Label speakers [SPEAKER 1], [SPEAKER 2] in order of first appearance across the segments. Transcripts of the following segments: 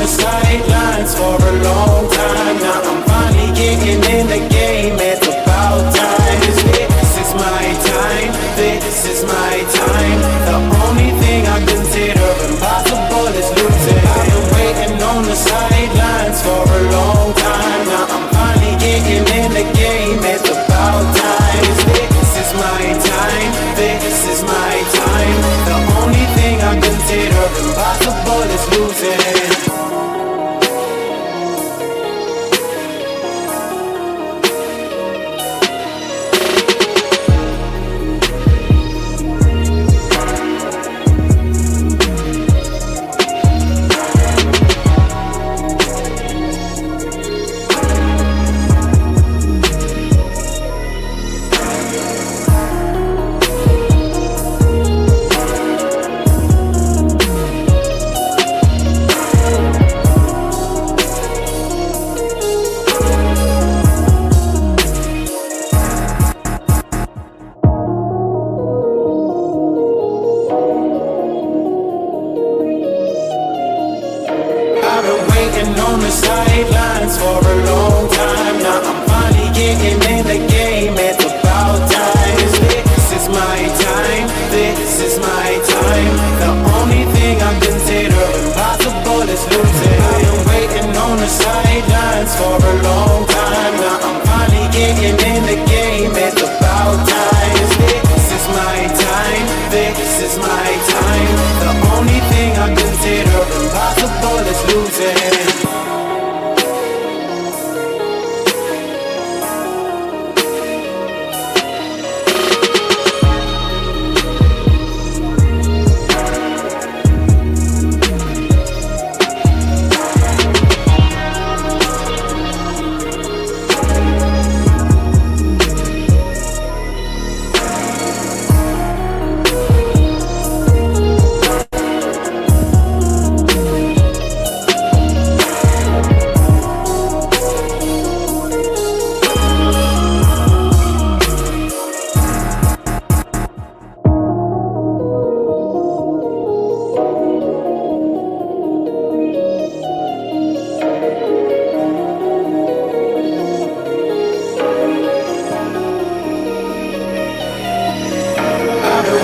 [SPEAKER 1] sidelines for a long time. Now I'm finally getting in the game. It's about time. This is my time. This is my time. The only thing I consider impossible is losing. I've been waiting on the sidelines for a long time. Now I'm finally getting in the game. It's about time. This is my time. This is my time. The only thing I consider impossible is losing. I've been waiting on the sidelines for a long time. Now I'm finally getting in the game. It's about time. This is my time. This is my time. The only thing I consider impossible is losing. I've been waiting on the sidelines for a long time. Now I'm finally getting in the game. It's about time. This is my time. This is my time. The only thing I consider impossible is losing.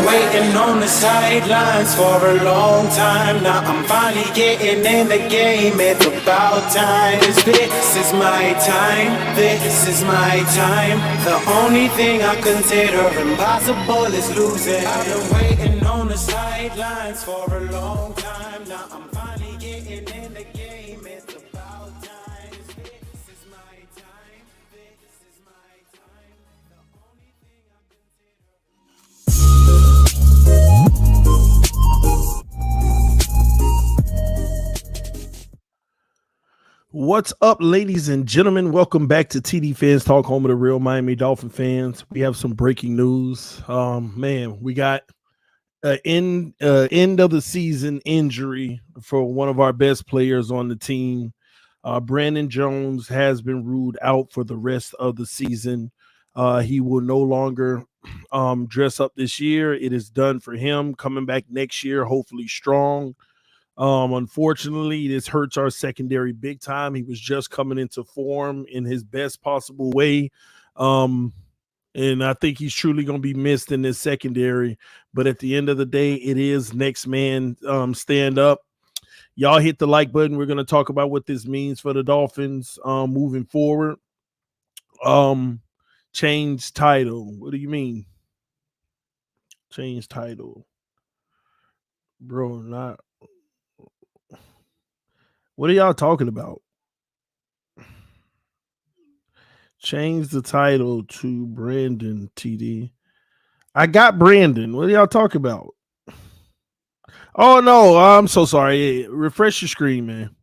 [SPEAKER 1] Waiting on the sidelines for a long time. Now I'm finally getting in the game. It's about time. This is my time. This is my time. The only thing I consider impossible is losing. I've been waiting on the sidelines for a long time. Now I'm finally getting in the game. It's about time. This is my time. This is my time. The only thing I consider.
[SPEAKER 2] What's up, ladies and gentlemen? Welcome back to TDPHINSTALK, home of the real Miami Dolphin fans. We have some breaking news. We got an end of the season injury for one of our best players on the team. Brandon Jones has been ruled out for the rest of the season. He will no longer dress up this year. It is done for him. Coming back next year, hopefully strong. Unfortunately, this hurts our secondary big time. He was just coming into form in his best possible way. And I think he's truly going to be missed in this secondary. But at the end of the day, it is next man stand up. Y'all hit the like button. We're going to talk about what this means for the Dolphins moving forward. Change title. What do you mean? Change title. Bro, not. What are y'all talking about? Change the title to Brandon, TD. I got Brandon. What are y'all talking about? Oh, no. I'm so sorry. Hey, refresh your screen, man.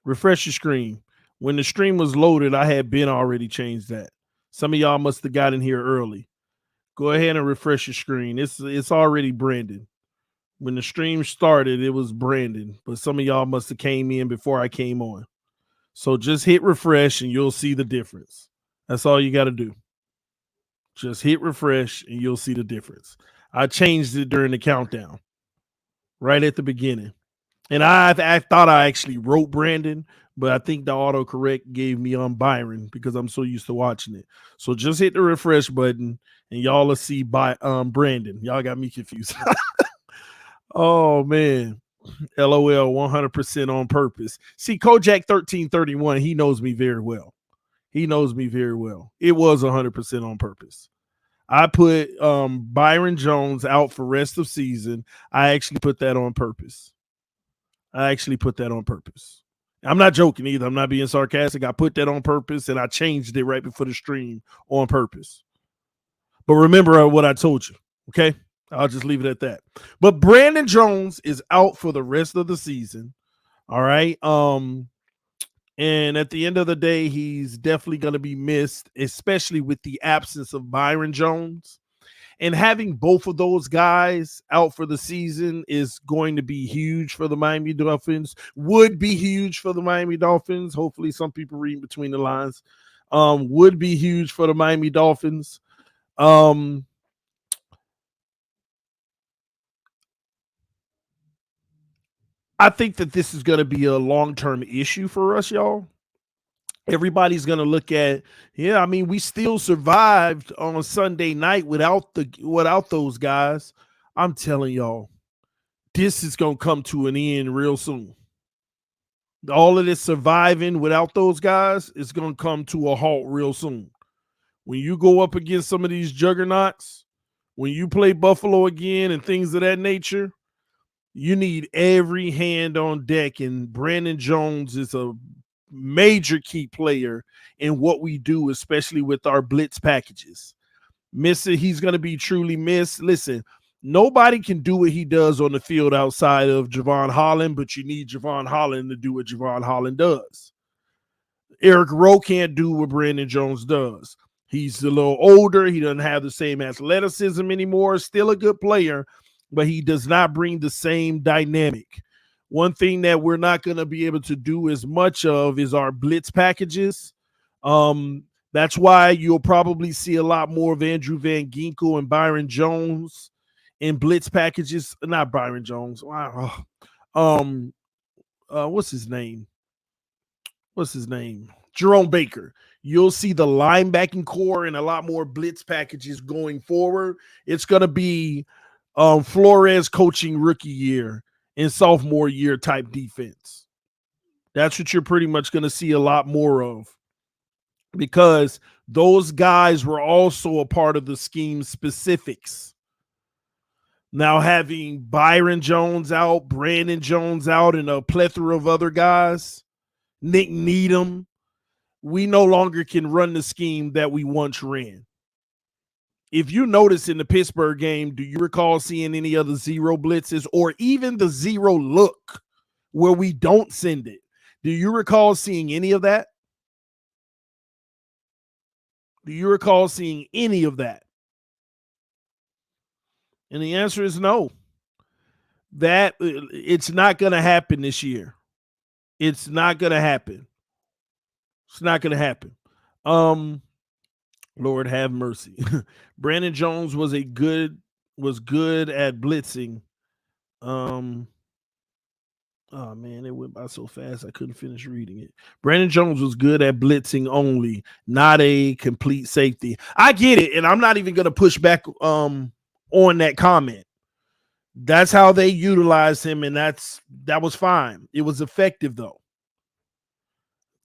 [SPEAKER 2] Refresh your screen. When the stream was loaded, I had been already changed that. Some of y'all must have got in here early. Go ahead and refresh your screen. It's already Brandon. When the stream started, it was Brandon, but some of y'all must have came in before I came on. So just hit refresh and you'll see the difference. That's all you got to do. Just hit refresh and you'll see the difference. I changed it during the countdown, right at the beginning. And I thought I actually wrote Brandon, but I think the autocorrect gave me Byron because I'm so used to watching it. So just hit the refresh button and y'all will see by Brandon. Y'all got me confused. Oh man. LOL 100% on purpose. See, Kojak 1331, he knows me very well. He knows me very well. It was 100% on purpose. I put Byron Jones out for rest of season. I actually put that on purpose. I'm not joking either. I'm not being sarcastic. I put that on purpose and I changed it right before the stream on purpose. But remember what I told you, okay? I'll just leave it at that. But Brandon Jones is out for the rest of the season. All right. And at the end of the day, he's definitely going to be missed, especially with the absence of Byron Jones. And having both of those guys out for the season is going to be huge for the Miami Dolphins. Would be huge for the Miami Dolphins. Hopefully, some people read between the lines. Would be huge for the Miami Dolphins. I think that this is going to be a long-term issue for us, y'all. Everybody's going to look at, yeah, I mean, we still survived on Sunday night without those guys. I'm telling y'all, this is going to come to an end real soon. All of this surviving without those guys is going to come to a halt real soon. When you go up against some of these juggernauts, when you play Buffalo again and things of that nature, you need every hand on deck. And Brandon Jones is a major key player in what we do, especially with our blitz packages. He's going to be truly missed. Listen, nobody can do what he does on the field outside of Javon Holland, but you need Javon Holland to do what Javon Holland does. Eric Rowe can't do what Brandon Jones does. He's a little older. He doesn't have the same athleticism anymore. Still a good player, but he does not bring the same dynamic. One thing that we're not going to be able to do as much of is our blitz packages. That's why you'll probably see a lot more of Andrew Van Ginkel and Byron Jones in blitz packages. Not Byron Jones. What's his name? Jerome Baker. You'll see the linebacking core and a lot more blitz packages going forward. It's going to be Flores coaching rookie year and sophomore year type defense. That's what you're pretty much going to see a lot more of, because those guys were also a part of the scheme specifics. Now having Byron Jones out, Brandon Jones out, and a plethora of other guys, Nick Needham, we no longer can run the scheme that we once ran. If you notice in the Pittsburgh game, do you recall seeing any of the zero blitzes or even the zero look where we don't send it? Do you recall seeing any of that? Do you recall seeing any of that? And the answer is no. That it's not going to happen this year. It's not going to happen. It's not going to happen. Lord have mercy. Brandon Jones was good at blitzing. Oh man, it went by so fast I couldn't finish reading it. Brandon Jones was good at blitzing only, not a complete safety. I get it, and I'm not even going to push back on that comment. That's how they utilized him, and that was fine. It was effective though.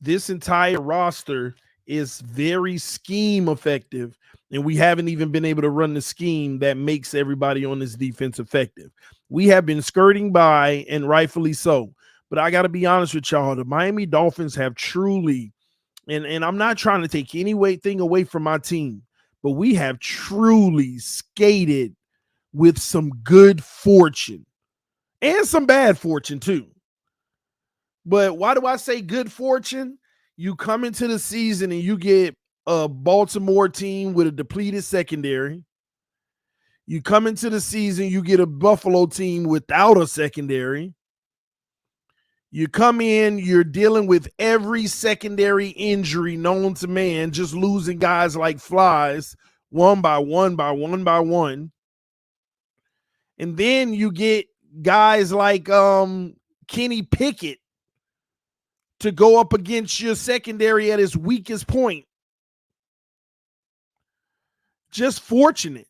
[SPEAKER 2] This entire roster is very scheme effective, and we haven't even been able to run the scheme that makes everybody on this defense effective. We have been skirting by, and rightfully so. But I got to be honest with y'all, the Miami Dolphins have truly, and I'm not trying to take anything away from my team, but we have truly skated with some good fortune and some bad fortune too. But why do I say good fortune? You come into the season and you get a Baltimore team with a depleted secondary. You come into the season, you get a Buffalo team without a secondary. You come in, you're dealing with every secondary injury known to man, just losing guys like flies, one by one. And then you get guys like Kenny Pickett to go up against your secondary at its weakest point. Just fortunate.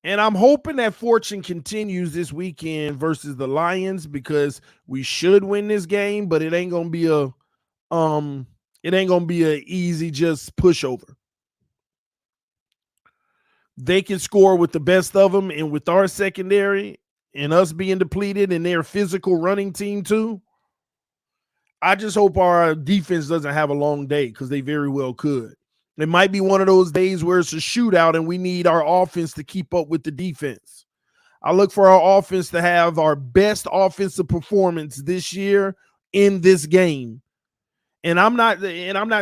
[SPEAKER 2] And I'm hoping that fortune continues this weekend versus the Lions, because we should win this game, but it ain't gonna be a easy just pushover. They can score with the best of them, and with our secondary and us being depleted and their physical running team too, I just hope our defense doesn't have a long day, because they very well could. It might be one of those days where it's a shootout and we need our offense to keep up with the defense. I look for our offense to have our best offensive performance this year in this game. And I'm not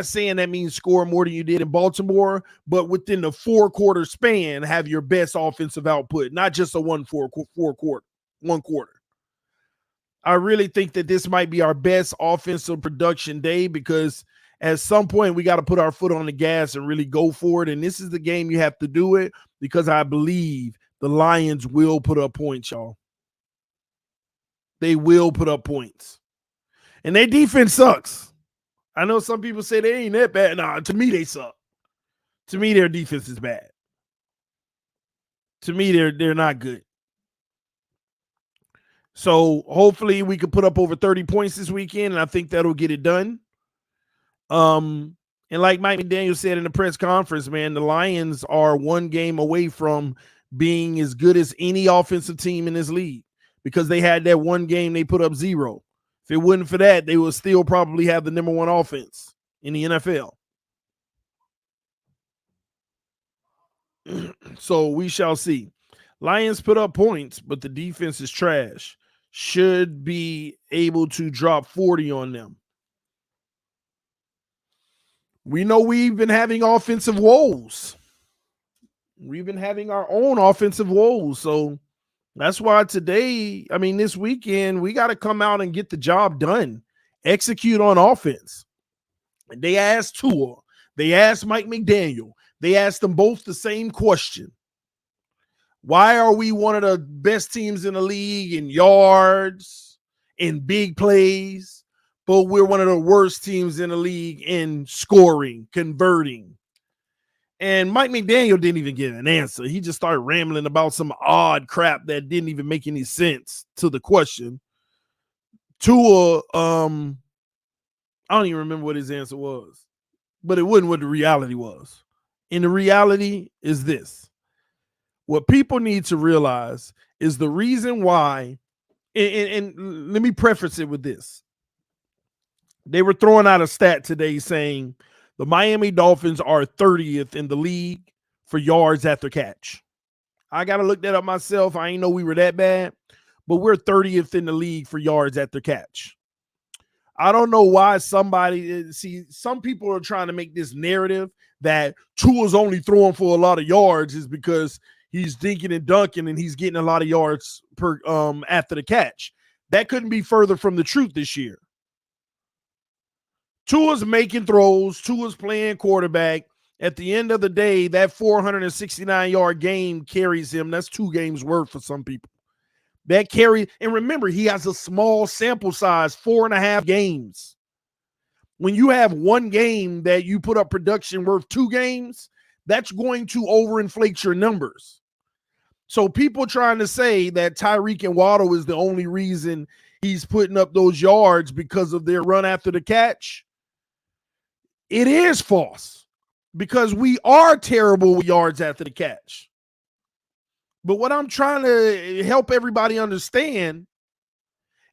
[SPEAKER 2] saying that means score more than you did in Baltimore, but within the 4-quarter span, have your best offensive output, not just a one quarter. I really think that this might be our best offensive production day, because at some point we got to put our foot on the gas and really go for it. And this is the game you have to do it, because I believe the Lions will put up points, y'all. They will put up points. And their defense sucks. I know some people say they ain't that bad. Nah, to me, they suck. To me, their defense is bad. To me, they're not good. So hopefully we can put up over 30 points this weekend, and I think that'll get it done. And like Mike McDaniel said in the press conference, man, the Lions are one game away from being as good as any offensive team in this league, because they had that one game they put up 0. If it wasn't for that, they would still probably have the number 1 offense in the NFL. So we shall see. Lions put up points, but the defense is trash. Should be able to drop 40 on them. We know we've been having offensive woes. We've been having our own offensive woes. So that's why this weekend, we got to come out and get the job done. Execute on offense. They asked Tua. They asked Mike McDaniel. They asked them both the same question. Why are we one of the best teams in the league in yards, in big plays, but we're one of the worst teams in the league in scoring, converting? And Mike McDaniel didn't even get an answer. He just started rambling about some odd crap that didn't even make any sense to the question. Tua, I don't even remember what his answer was, but it wasn't what the reality was. And the reality is this. What people need to realize is the reason why, and let me preface it with this. They were throwing out a stat today saying the Miami Dolphins are 30th in the league for yards after catch. I got to look that up myself. I ain't know we were that bad, but we're 30th in the league for yards after catch. I don't know why some people are trying to make this narrative that Tua's only throwing for a lot of yards is because he's dinking and dunking and he's getting a lot of yards per after the catch. That couldn't be further from the truth this year. Tua's making throws. Tua's playing quarterback. At the end of the day, that 469-yard game carries him. That's 2 games worth for some people. That carry, and remember, he has a small sample size, 4.5 games. When you have one game that you put up production worth 2 games, that's going to overinflate your numbers. So people trying to say that Tyreek and Waddle is the only reason he's putting up those yards because of their run after the catch, it is false, because we are terrible with yards after the catch. But what I'm trying to help everybody understand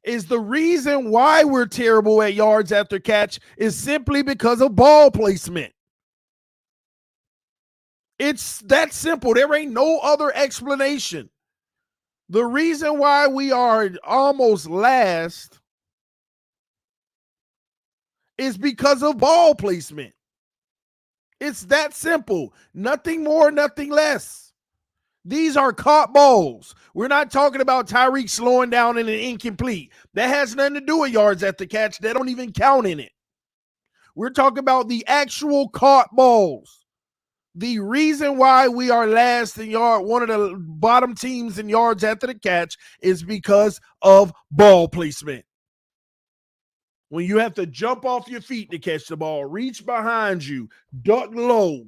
[SPEAKER 2] is the reason why we're terrible at yards after catch is simply because of ball placement. It's that simple. There ain't no other explanation. The reason why we are almost last is because of ball placement. It's that simple. Nothing more, nothing less. These are caught balls. We're not talking about Tyreek slowing down in an incomplete. That has nothing to do with yards at the catch. They don't even count in it. We're talking about the actual caught balls. The reason why we are last in yard, one of the bottom teams in yards after the catch, is because of ball placement. When you have to jump off your feet to catch the ball, reach behind you, duck low,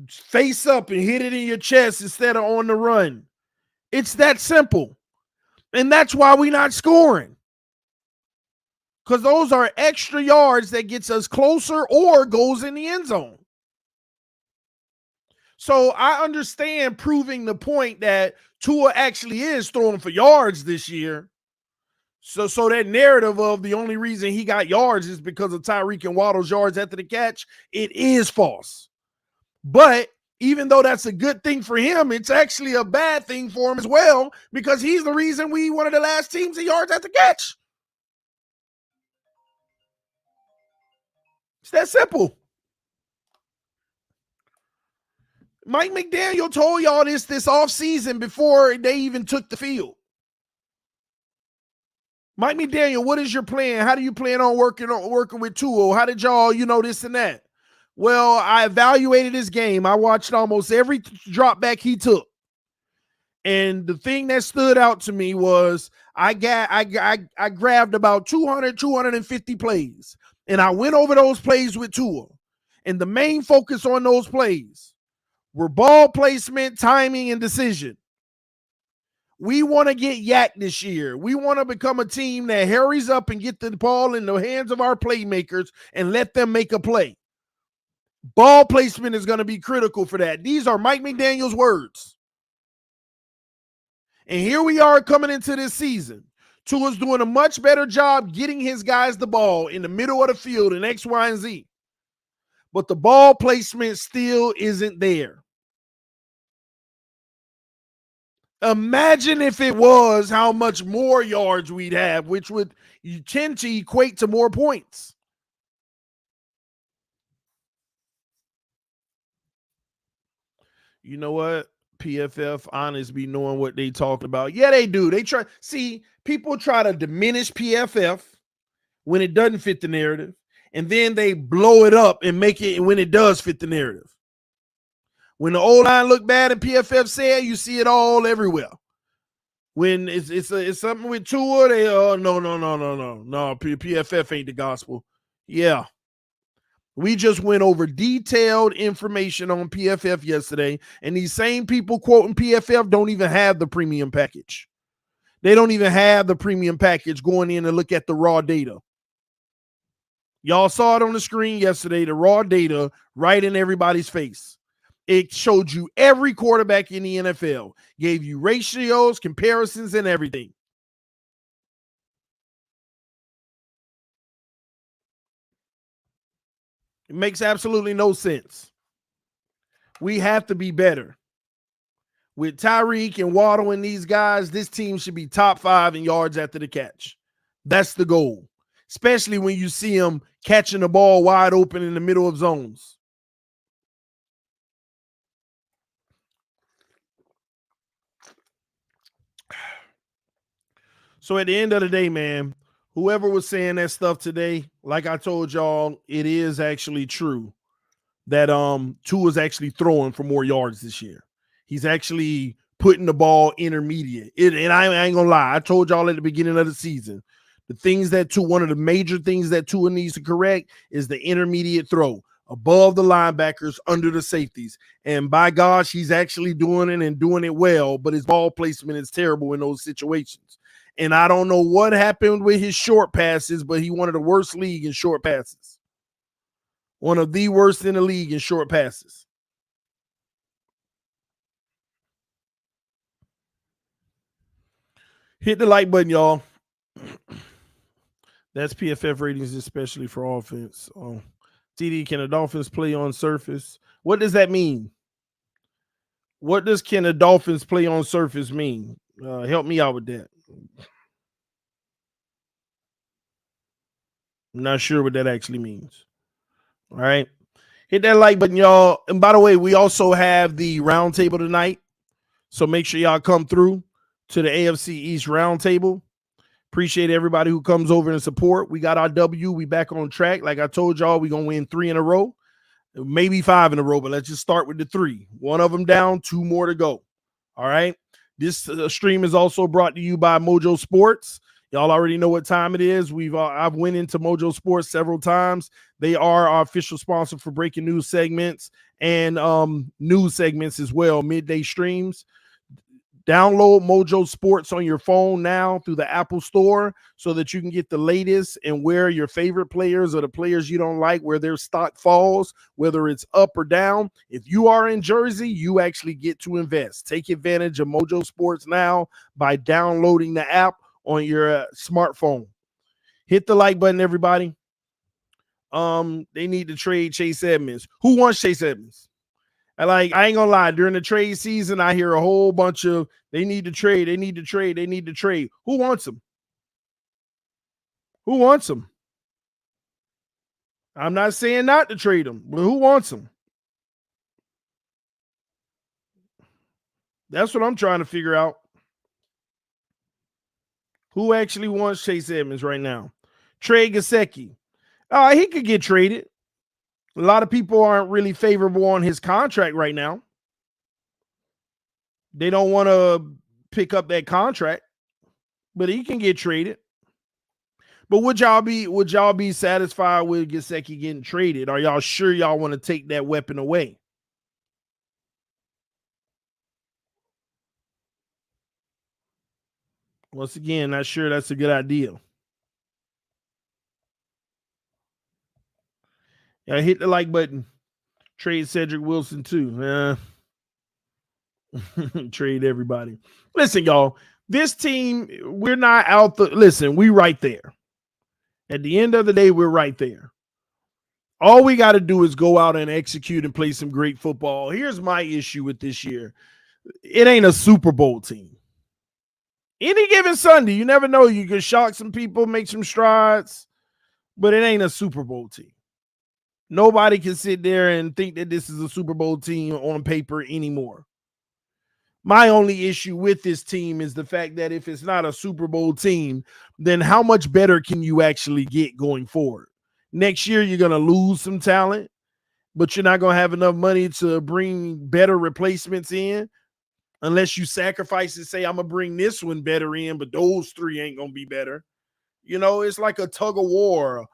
[SPEAKER 2] face up and hit it in your chest instead of on the run. It's that simple. And that's why we're not scoring. Because those are extra yards that gets us closer or goes in the end zone. So I understand proving the point that Tua actually is throwing for yards this year. So that narrative of the only reason he got yards is because of Tyreek and Waddle's yards after the catch, it is false. But even though that's a good thing for him, it's actually a bad thing for him as well, because he's the reason we one of the last teams in yards after catch. It's that simple. Mike McDaniel told y'all this offseason before they even took the field. Mike McDaniel, what is your plan? How do you plan on working with Tua? How did y'all, this and that? Well, I evaluated his game. I watched almost every drop back he took. And the thing that stood out to me was I grabbed about 250 plays. And I went over those plays with Tua. And the main focus on those plays were ball placement, timing, and decision. We want to get yak this year. We want to become a team that hurries up and get the ball in the hands of our playmakers and let them make a play. Ball placement is going to be critical for that. These are Mike McDaniel's words. And here we are coming into this season. Tua's doing a much better job getting his guys the ball in the middle of the field in X, Y, and Z. But the ball placement still isn't there. Imagine if it was, how much more yards we'd have, which would tend to equate to more points. You know what? PFF honest be knowing what they talking about. Yeah, they do. They try. See, people try to diminish PFF when it doesn't fit the narrative, and then they blow it up and make it when it does fit the narrative. When the O-line look bad and PFF said, you see it all everywhere. When it's something with Tua, they no, PFF ain't the gospel. Yeah. We just went over detailed information on PFF yesterday, and these same people quoting PFF don't even have the premium package. They don't even have the premium package going in and look at the raw data. Y'all saw it on the screen yesterday, the raw data right in everybody's face. It showed you every quarterback in the NFL, gave you ratios, comparisons, and everything. It makes absolutely no sense. We have to be better. With Tyreek and Waddle and these guys, this team should be top 5 in yards after the catch. That's the goal, especially when you see them catching the ball wide open in the middle of zones. So at the end of the day, man, whoever was saying that stuff today, like I told y'all, it is actually true that Tua's actually throwing for more yards this year. He's actually putting the ball intermediate. And I ain't gonna lie, I told y'all at the beginning of the season, one of the major things that Tua needs to correct is the intermediate throw above the linebackers, under the safeties. And by gosh, he's actually doing it and doing it well, but his ball placement is terrible in those situations. And I don't know what happened with his short passes, but he one of the worst league in short passes. One of the worst in the league in short passes. Hit the like button, y'all. That's PFF ratings, especially for offense. TD, can the Dolphins play on surface? What does that mean? What does can the Dolphins play on surface mean? Help me out with that. I'm not sure what that actually means. All right. Hit that like button, y'all. And by the way, we also have the roundtable tonight. So make sure y'all come through to the AFC East roundtable. Appreciate everybody who comes over and support. We got our W. We back on track. Like I told y'all, we're going to win 3 in a row. maybe 5 in a row, but let's just start with the 3. One of them down, 2 more to go. All right. This stream is also brought to you by Mojo Sports. Y'all already know what time it is. I've went into Mojo Sports several times. They are our official sponsor for breaking news segments and news segments as well, midday streams. Download Mojo Sports on your phone now through the Apple Store so that you can get the latest and where your favorite players or the players you don't like, where their stock falls, whether it's up or down. If you are in Jersey, you actually get to invest. Take advantage of Mojo Sports now by downloading the app on your smartphone. Hit the like button, everybody. They need to trade Chase Edmonds. Who wants Chase Edmonds? I ain't gonna lie, during the trade season, I hear a whole bunch of they need to trade. Who wants him? Who wants him? I'm not saying not to trade him, but who wants him? That's what I'm trying to figure out. Who actually wants Chase Edmonds right now? Trey Gesicki. He could get traded. A lot of people aren't really favorable on his contract right now. They don't want to pick up that contract, but he can get traded. But would y'all be satisfied with Gesicki getting traded? Are y'all sure y'all want to take that weapon away? Once again, not sure that's a good idea. Yeah, hit the like button. Trade Cedric Wilson too. Trade everybody. Listen, y'all. This team, we're not out the. Listen, we right there. At the end of the day, we're right there. All we got to do is go out and execute and play some great football. Here's my issue with this year. It ain't a Super Bowl team. Any given Sunday, you never know. You can shock some people, make some strides, but it ain't a Super Bowl team. Nobody can sit there and think that this is a Super Bowl team on paper anymore. My only issue with this team is the fact that if it's not a Super Bowl team, then how much better can you actually get going forward? Next year, you're going to lose some talent, but you're not going to have enough money to bring better replacements in unless you sacrifice and say, I'm going to bring this one better in, but those 3 ain't going to be better. It's like a tug of war,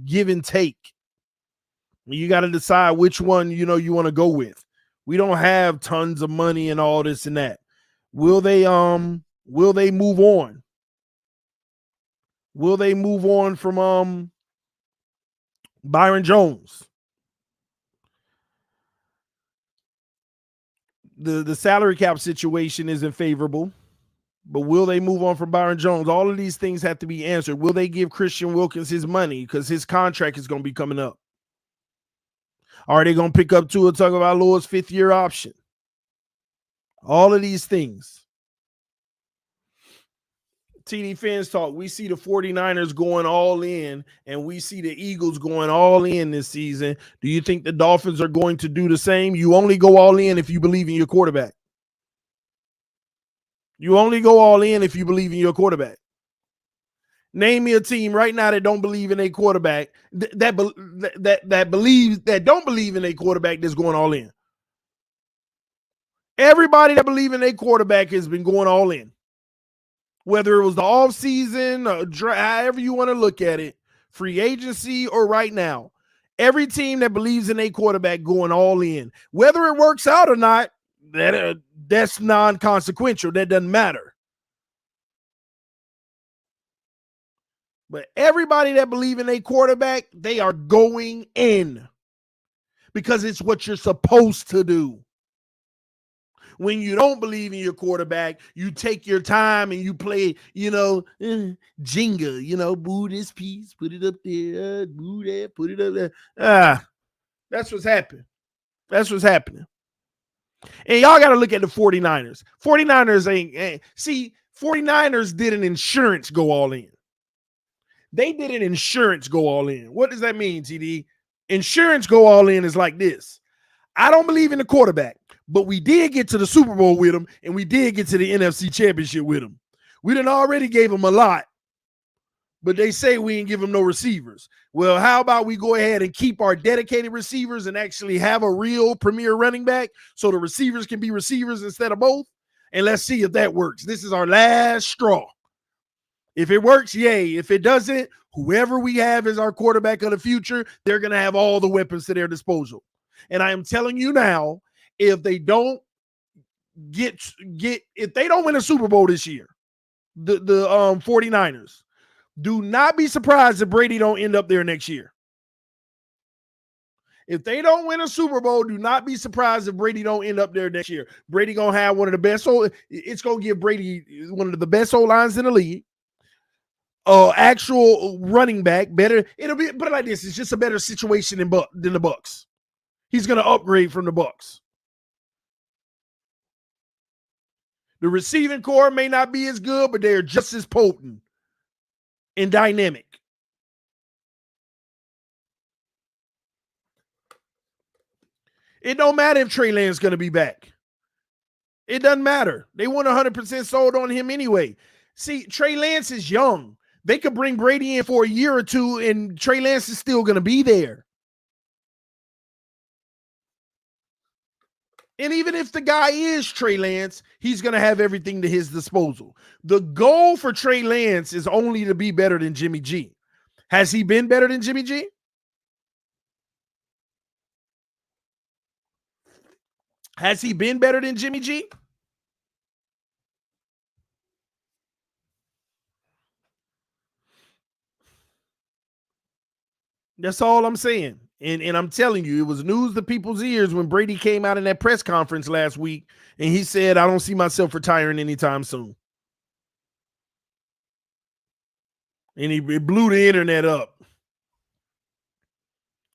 [SPEAKER 2] give and take. You got to decide which one, you want to go with. We don't have tons of money and all this and that. Will they move on? Will they move on from Byron Jones? The salary cap situation isn't favorable, but will they move on from Byron Jones? All of these things have to be answered. Will they give Christian Wilkins his money because his contract is going to be coming up? Are they going to pick up Tua Tagovailoa's 5th-year option? All of these things. TD Fans Talk, we see the 49ers going all in, and we see the Eagles going all in this season. Do you think the Dolphins are going to do the same? You only go all in if you believe in your quarterback. You only go all in if you believe in your quarterback. Name me a team right now that don't believe in a quarterback that don't believe in a quarterback that's going all in. Everybody that believe in a quarterback has been going all in. Whether it was the offseason or however you want to look at it, free agency or right now, every team that believes in a quarterback going all in. Whether it works out or not, that's non-consequential. That doesn't matter. But everybody that believe in a quarterback, they are going in because it's what you're supposed to do. When you don't believe in your quarterback, you take your time and you play, Jenga, boo this piece, put it up there, boo that, put it up there. That's what's happening. That's what's happening. And y'all got to look at the 49ers. 49ers did an insurance go all in. They did an insurance go all in. What does that mean, TD? Insurance go all in is like this. I don't believe in the quarterback, but we did get to the Super Bowl with him, and we did get to the NFC Championship with him. We done already gave him a lot, but they say we ain't give him no receivers. Well, how about we go ahead and keep our dedicated receivers and actually have a real premier running back so the receivers can be receivers instead of both? And let's see if that works. This is our last straw. If it works, yay. If it doesn't, whoever we have as our quarterback of the future, they're going to have all the weapons to their disposal. And I am telling you now, if they don't if they don't win a Super Bowl this year, the 49ers, do not be surprised if Brady don't end up there next year. If they don't win a Super Bowl, do not be surprised if Brady don't end up there next year. Brady going to have one of the best. It's going to give Brady one of the best O-lines in the league. Actual running back, better. It'll be, put it like this, it's just a better situation than the Bucs. He's going to upgrade from the Bucs. The receiving core may not be as good, but they're just as potent and dynamic. It don't matter if Trey Lance is going to be back. It doesn't matter. They weren't 100% sold on him anyway. See, Trey Lance is young. They could bring Brady in for a year or two, and Trey Lance is still going to be there. And even if the guy is Trey Lance, he's going to have everything to his disposal. The goal for Trey Lance is only to be better than Jimmy G. Has he been better than Jimmy G? Has he been better than Jimmy G? That's all I'm saying. And I'm telling you, it was news to people's ears when Brady came out in that press conference last week and he said, I don't see myself retiring anytime soon. And it blew the internet up.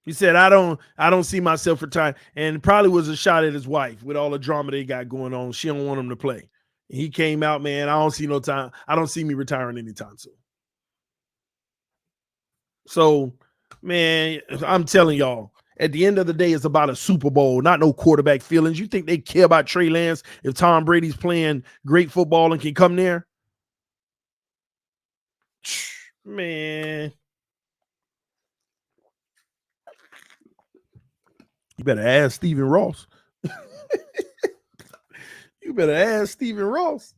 [SPEAKER 2] He said, I don't see myself retiring. And probably was a shot at his wife with all the drama they got going on. She don't want him to play. And he came out, man, I don't see no time. I don't see me retiring anytime soon. So, man, I'm telling y'all, at the end of the day, it's about a Super Bowl, not no quarterback feelings. You think they care about Trey Lance if Tom Brady's playing great football and can come there? Man. You better ask Stephen Ross. You better ask Stephen Ross.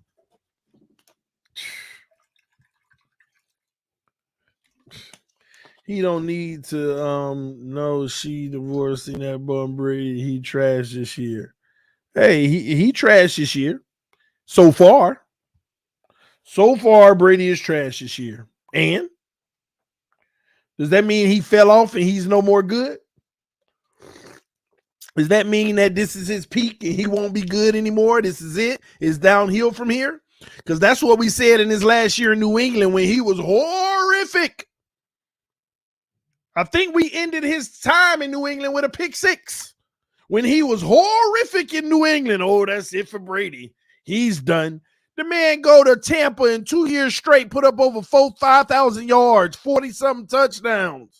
[SPEAKER 2] He don't need to know she divorcing that bum Brady. He trashed this year. Hey, he trashed this year. So far, Brady is trash this year. And does that mean he fell off and he's no more good? Does that mean that this is his peak and he won't be good anymore? This is it? It's downhill from here? Because that's what we said in his last year in New England when he was horrific. I think we ended his time in New England with a pick six when he was horrific in New England. Oh, that's it for Brady. He's done. The man go to Tampa in 2 years straight, put up over 5,000 yards, 40-something touchdowns.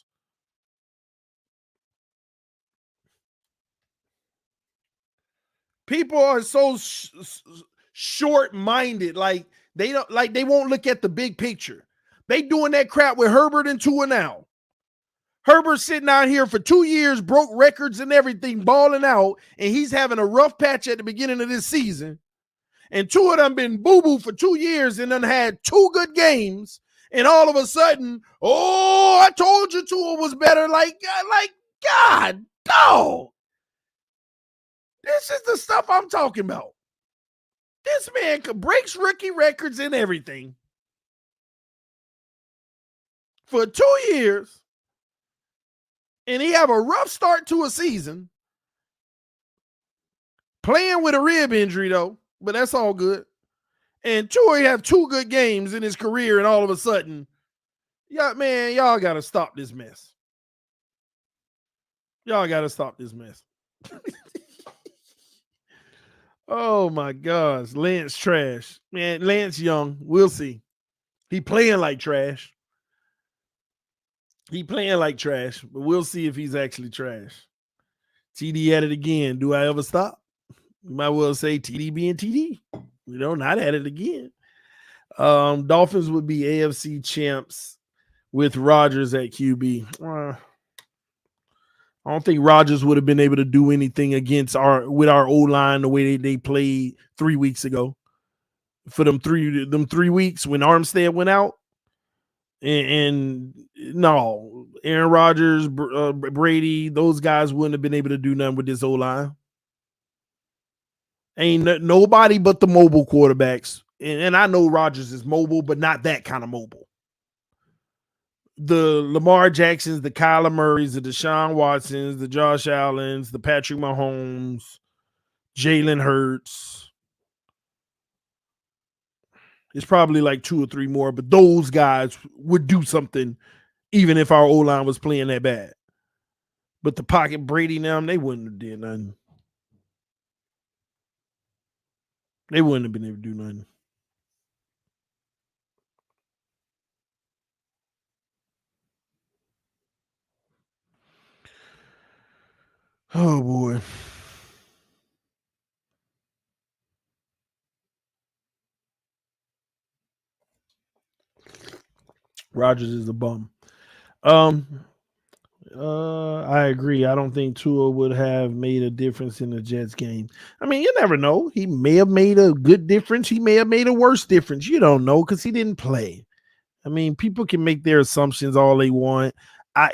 [SPEAKER 2] People are so short-minded, like they won't look at the big picture. They doing that crap with Herbert and Tua now. Herbert sitting out here for 2 years, broke records and everything, balling out, and he's having a rough patch at the beginning of this season. And Tua done been boo-boo for 2 years and done had 2 good games. And all of a sudden, oh, I told you Tua was better. Like God, no. This is the stuff I'm talking about. This man breaks rookie records and everything for 2 years. And he have a rough start to a season. Playing with a rib injury, though, but that's all good. And Tua have 2 good games in his career, and all of a sudden, y'all got to stop this mess. Y'all got to stop this mess. Oh, my gosh. Lance trash. Man, Lance young. We'll see. He playing like trash. But we'll see if he's actually trash. TD at it again. Do I ever stop? You might well say TD being TD. Not at it again. Dolphins would be AFC champs with Rodgers at QB. I don't think Rodgers would have been able to do anything against our O line the way they played 3 weeks ago. For them 3 weeks when Armstead went out, and no, Aaron Rodgers, Brady, those guys wouldn't have been able to do nothing with this O line. Ain't nobody but the mobile quarterbacks, and I know Rodgers is mobile, but not that kind of mobile. The Lamar Jacksons, the Kyler Murrays, the Deshaun Watsons, the Josh Allens, the Patrick Mahomes, Jalen Hurts. It's probably like 2 or 3 more, but those guys would do something even if our O-line was playing that bad. But the pocket Brady and them, they wouldn't have did nothing. They wouldn't have been able to do nothing. Oh, boy. Rodgers is a bum. I agree. I don't think Tua would have made a difference in the Jets game. I mean, you never know. He may have made a good difference. He may have made a worse difference. You don't know because he didn't play. I mean, people can make their assumptions all they want.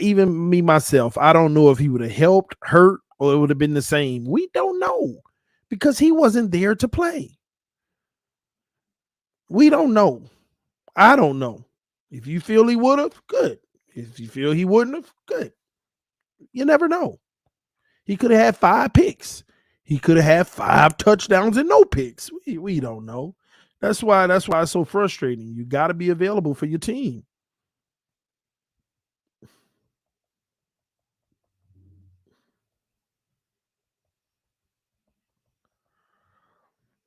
[SPEAKER 2] Even me myself, I don't know if he would have helped, hurt, or it would have been the same. We don't know because he wasn't there to play. We don't know. I don't know. If you feel he would have, good. If you feel he wouldn't have, good. You never know. He could have had 5 picks. He could have had 5 touchdowns and no picks. We don't know. That's why it's so frustrating. You got to be available for your team.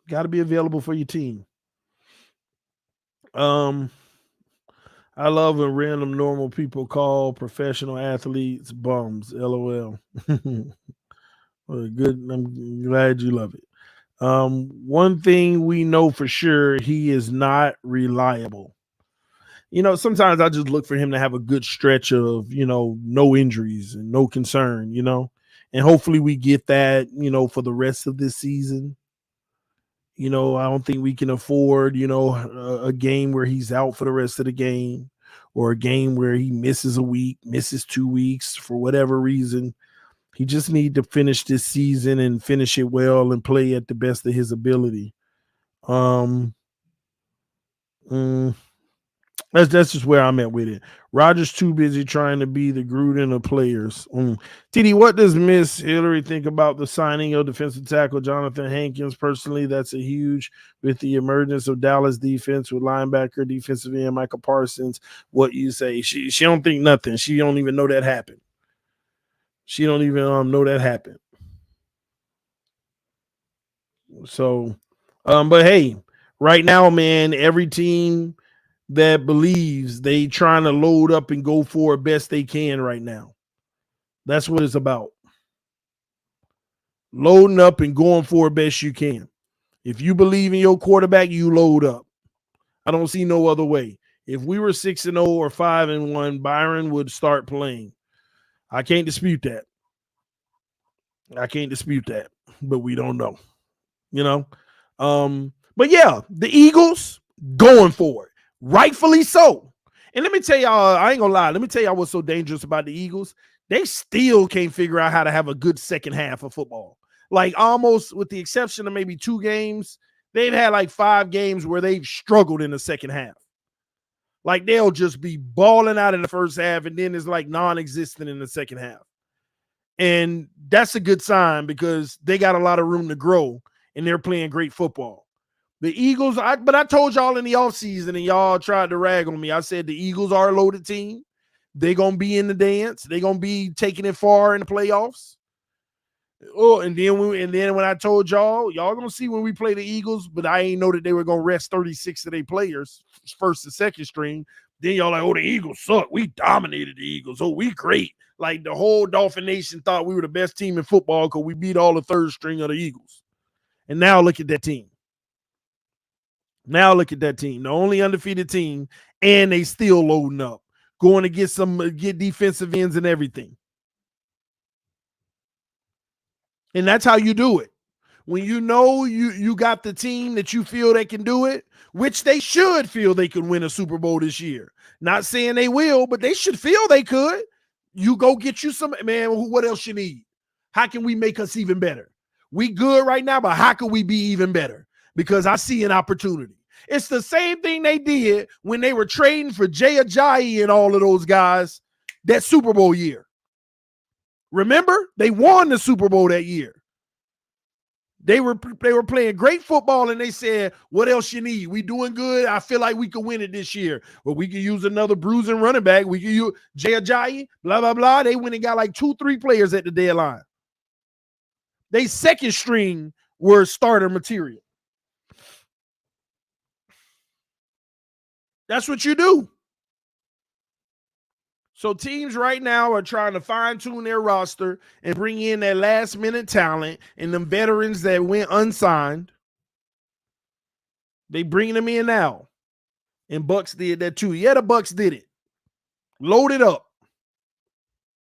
[SPEAKER 2] Got to be available for your team. I love when random normal people call professional athletes bums. LOL. Well, good. I'm glad you love it. One thing we know for sure, he is not reliable. Sometimes I just look for him to have a good stretch of, no injuries and no concern, and hopefully we get that, for the rest of this season. I don't think we can afford, a game where he's out for the rest of the game, or a game where he misses a week, misses 2 weeks for whatever reason. He just need to finish this season and finish it well and play at the best of his ability. Um, mm, that's just where I'm at with it. Rodgers too busy trying to be the Gruden of players. TD, what does Miss Hillary think about the signing of defensive tackle Jonathan Hankins? Personally, that's a huge with the emergence of Dallas defense with linebacker, defensive end Michael Parsons. What you say? She don't think nothing. She don't even know that happened. She don't even know that happened. So, but hey, right now, man, every team that believes they trying to load up and go for it best they can right now. That's what it's about. Loading up and going for it best you can. If you believe in your quarterback, you load up. I don't see no other way. If we were 6-0 or 5-1, Byron would start playing. I can't dispute that. But we don't know. But yeah, the Eagles going for it. Rightfully so. And let me tell y'all, I ain't gonna lie. Let me tell y'all what's so dangerous about the Eagles. They still can't figure out how to have a good second half of football. Like almost with the exception of maybe 2 games, they've had like 5 games where they've struggled in the second half. Like they'll just be balling out in the first half and then it's like non-existent in the second half. And that's a good sign because they got a lot of room to grow and they're playing great football. The Eagles, but I told y'all in the offseason and y'all tried to rag on me. I said the Eagles are a loaded team. They're going to be in the dance. They're going to be taking it far in the playoffs. Oh, and then when I told y'all going to see when we play the Eagles, but I ain't know that they were going to rest 36 of their players, first and second string. Then y'all like, oh, the Eagles suck. We dominated the Eagles. Oh, we great. Like the whole Dolphin Nation thought we were the best team in football because we beat all the third string of the Eagles. And now look at that team. The only undefeated team, and they still loading up. going to get defensive ends and everything. And that's how you do it. When you know you got the team that you feel they can do it, which they should feel they could win a Super Bowl this year. Not saying they will, but they should feel they could. You go get you some, man, what else you need? How can we make us even better? We good right now, but how can we be even better? Because I see an opportunity. It's the same thing they did when they were trading for Jay Ajayi and all of those guys that Super Bowl year. Remember? They won the Super Bowl that year. They were playing great football, and they said, what else you need? We doing good. I feel like we could win it this year. Well, we could use another bruising running back. We could use Jay Ajayi, blah, blah, blah. They went and got like 2-3 players at the deadline. They second string were starter material. That's what you do. So teams right now are trying to fine-tune their roster and bring in that last-minute talent and them veterans that went unsigned. They bring them in now. And Bucks did that too. Yeah, the Bucks did it. Loaded up.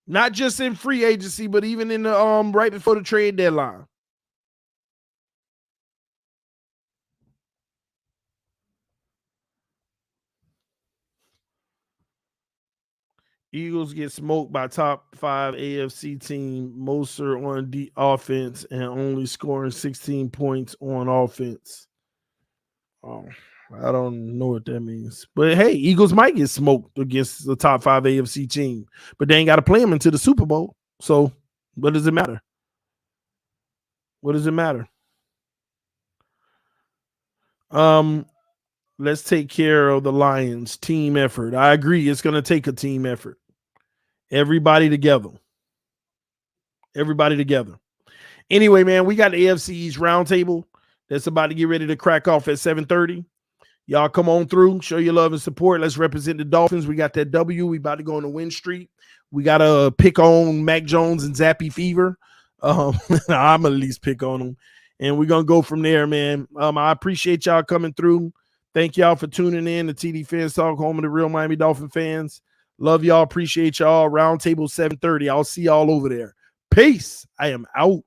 [SPEAKER 2] Not just in free agency, but even in the right before the trade deadline. Eagles get smoked by top 5 AFC team. Moser on the offense and only scoring 16 points on offense. I don't know what that means. But hey, Eagles might get smoked against the top 5 AFC team, but they ain't got to play them into the Super Bowl. So what does it matter? What does it matter? Let's take care of the Lions. Team effort. I agree. It's going to take a team effort. Everybody together. Everybody together. Anyway, man, we got the AFC East roundtable that's about to get ready to crack off at 7:30. Y'all come on through, show your love and support. Let's represent the Dolphins. We got that W. We about to go on the win streak. We got to pick on Mac Jones and Zappy Fever. I'm at least pick on them. And we're going to go from there, man. I appreciate y'all coming through. Thank y'all for tuning in to TD FINSTALK, home of the real Miami Dolphin fans. Love y'all. Appreciate y'all. Roundtable 7:30. I'll see y'all over there. Peace. I am out.